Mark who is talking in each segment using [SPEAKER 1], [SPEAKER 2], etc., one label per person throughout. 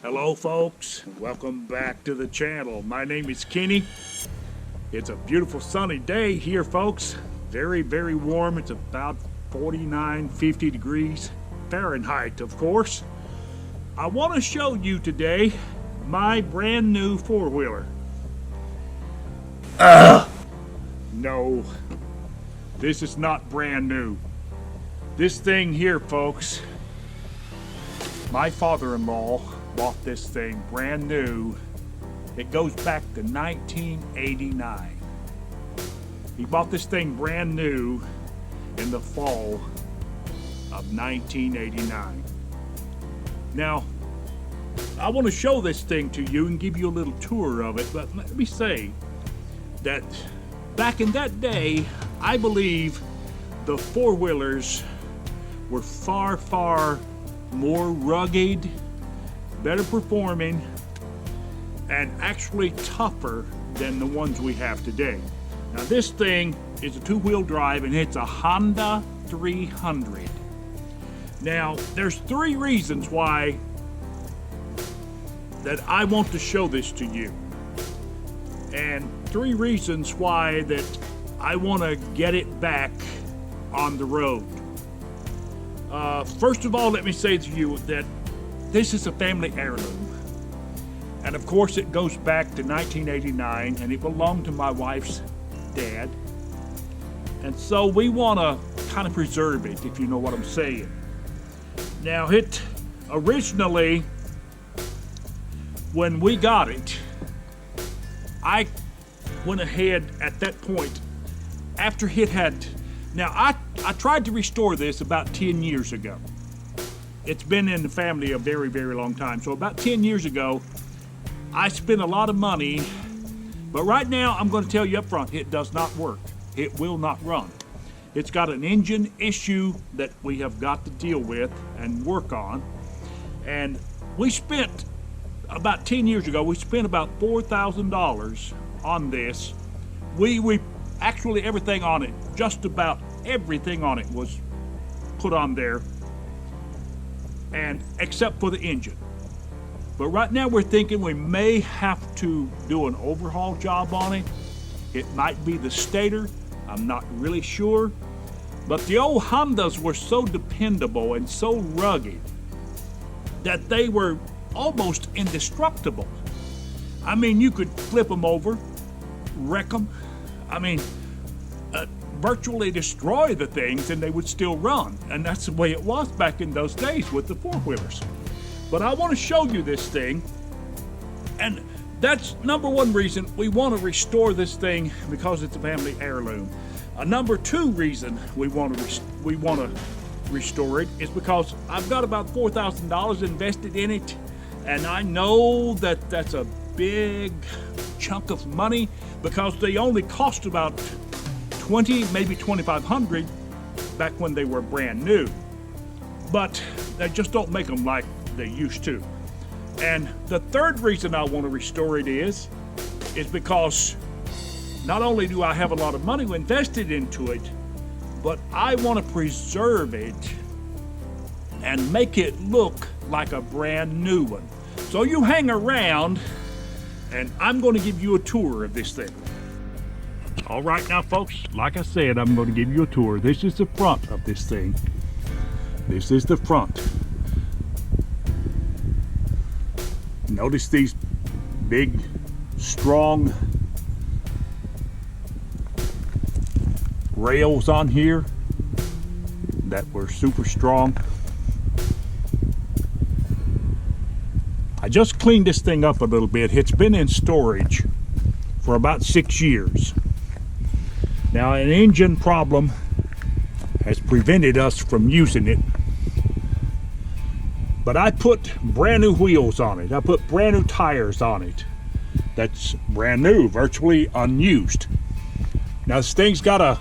[SPEAKER 1] Hello folks, welcome back to the channel. My name is Kenny. It's a beautiful sunny day here folks. Very warm. It's about 49, 50 degrees Fahrenheit, of course. I want to show you today my brand new four-wheeler. No, this is not brand new. This thing here folks, my father-in-law bought this thing brand new. It goes back to 1989. He bought this thing brand new in the fall of 1989. Now, I want to show this thing to you and give you a little tour of it, but let me say that back in that day, I believe the four-wheelers were far more rugged, better performing, and actually tougher than the ones we have today. Now this thing is a two-wheel drive and it's a Honda 300. Now there's three reasons why that I want to show this to you, and three reasons why that I want to get it back on the road. First of all, let me say to you that this is a family heirloom, and of course it goes back to 1989, and it belonged to my wife's dad, and so we want to kind of preserve it, if you know what I'm saying. Now it originally, when we got it, I went ahead at that point after it had, now I tried to restore this about 10 years ago. It's been in the family a very long time. So about 10 years ago, I spent a lot of money, but right now I'm going to tell you up front, it does not work. It will not run. It's got an engine issue that we have got to deal with and work on. And we spent, about 10 years ago, we spent about $4,000 on this. We actually, everything on it, just about everything on it was put on there, and except for the engine. But right now we're thinking we may have to do an overhaul job on it. It might be the stator, I'm not really sure. But the old Hondas were so dependable and so rugged that they were almost indestructible. I mean, you could flip them over, wreck them, virtually destroy the things and they would still run. And that's the way it was back in those days with the four-wheelers. But I want to show you this thing, and that's number one reason we want to restore this thing, because it's a family heirloom. Number two reason we want to restore it is because I've got about $4,000 invested in it, and I know that that's a big chunk of money because they only cost about $20, maybe $2,500 back when they were brand new. But they just don't make them like they used to. And the third reason I want to restore it is because not only do I have a lot of money invested into it, but I want to preserve it and make it look like a brand new one. So you hang around and I'm going to give you a tour of this thing. All right now folks, like I said, I'm going to give you a tour. This is the front of this thing. This is the front. Notice these big, strong rails on here that were super strong. I just cleaned this thing up a little bit. It's been in storage for about 6 years. Now, an engine problem has prevented us from using it, but I put brand new wheels on it. I put brand new tires on it. That's brand new, virtually unused. Now this thing's got a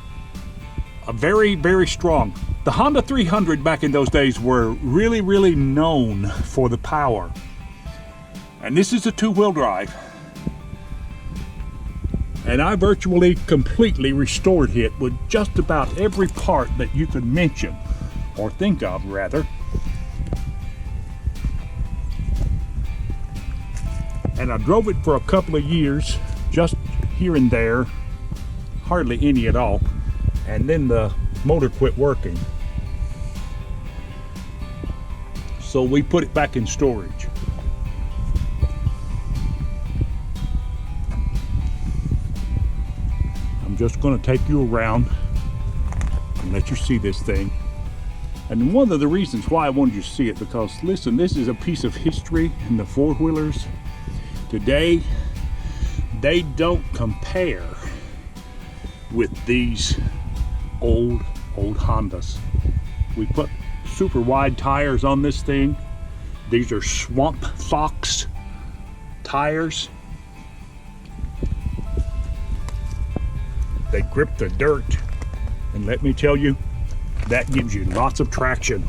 [SPEAKER 1] very strong. The Honda 300 back in those days were really known for the power. And this is a two-wheel drive. And I virtually completely restored it with just about every part that you could mention, or think of rather. And I drove it for a couple of years, just here and there, hardly any at all. And then the motor quit working. So we put it back in storage. I'm just going to take you around and let you see this thing. And one of the reasons why I wanted you to see it, because listen, this is a piece of history in the four-wheelers. Today, they don't compare with these old Hondas. We put super wide tires on this thing. These are Swamp Fox tires. They grip the dirt, and let me tell you, that gives you lots of traction.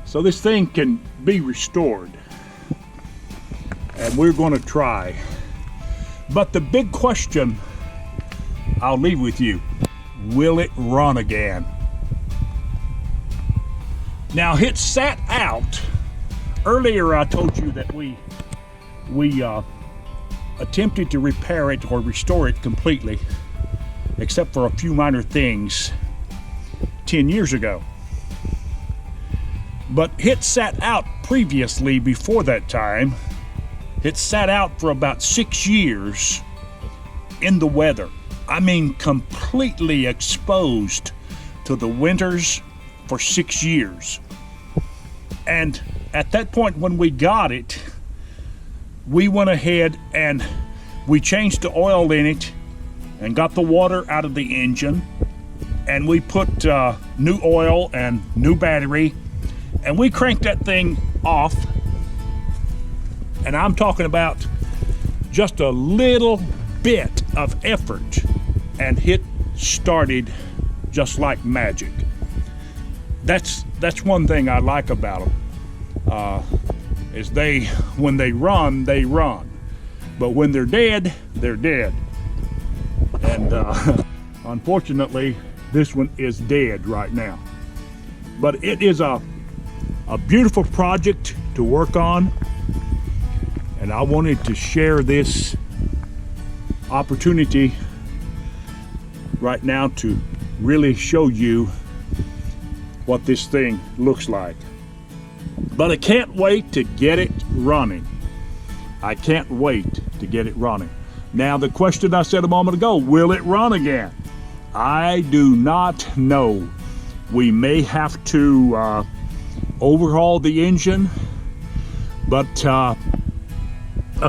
[SPEAKER 1] So this thing can be restored, and we're going to try. But the big question I'll leave with you, will it run again? Now, it sat out. Earlier I told you that we attempted to repair it or restore it completely, except for a few minor things, 10 years ago. But it sat out previously, before that time. It sat out for about 6 years in the weather. I mean, completely exposed to the winters for 6 years. And at that point when we got it, we went ahead and we changed the oil in it and got the water out of the engine, and we put new oil and new battery, and we cranked that thing off. And I'm talking about just a little bit of effort, and it started just like magic. That's one thing I like about them. Is when they run, but when they're dead, they're dead. And unfortunately, this one is dead right now. But it is a beautiful project to work on, and I wanted to share this opportunity right now to really show you what this thing looks like. But I can't wait to get it running. I can't wait to get it running. Now, the question I said a moment ago, will it run again? I do not know. We may have to overhaul the engine, but a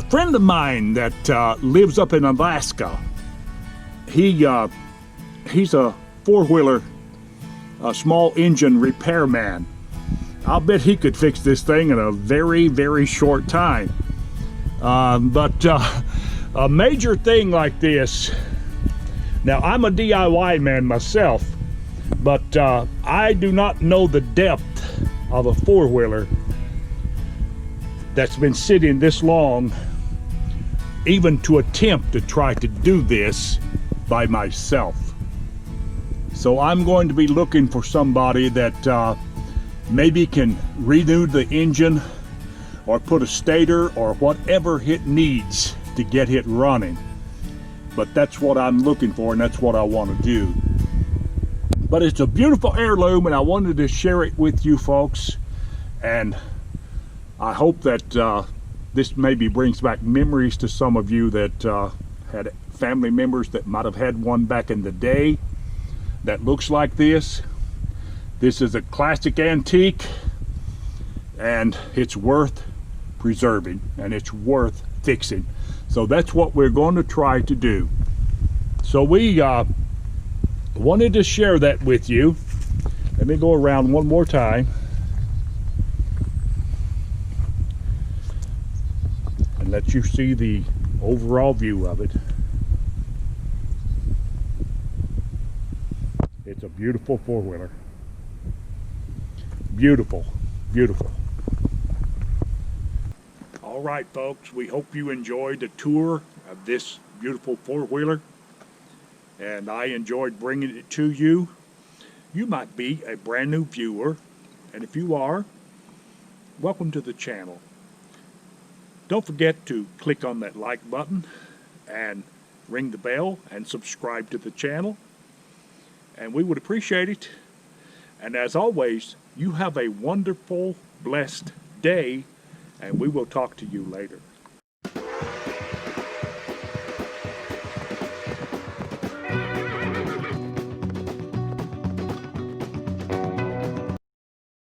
[SPEAKER 1] friend of mine that lives up in Alaska, he's a four-wheeler, a small engine repairman. I'll bet he could fix this thing in a very, very short time. But a major thing like this, now I'm a DIY man myself, but I do not know the depth of a four-wheeler that's been sitting this long, even to attempt to try to do this by myself. So I'm going to be looking for somebody that maybe can renew the engine or put a stator or whatever it needs to get it running. But that's what I'm looking for, and that's what I want to do. But it's a beautiful heirloom, and I wanted to share it with you folks. And I hope that this maybe brings back memories to some of you that had family members that might have had one back in the day that looks like this. This is a classic antique, and it's worth preserving, and it's worth fixing. So that's what we're going to try to do. So we wanted to share that with you. Let me go around one more time and let you see the overall view of it. It's a beautiful four-wheeler. Beautiful, beautiful. All right, folks, we hope you enjoyed the tour of this beautiful four-wheeler, and I enjoyed bringing it to you. You might be a brand new viewer, and if you are, welcome to the channel. Don't forget to click on that like button and ring the bell and subscribe to the channel. And we would appreciate it. And as always, you have a wonderful, blessed day, and we will talk to you later.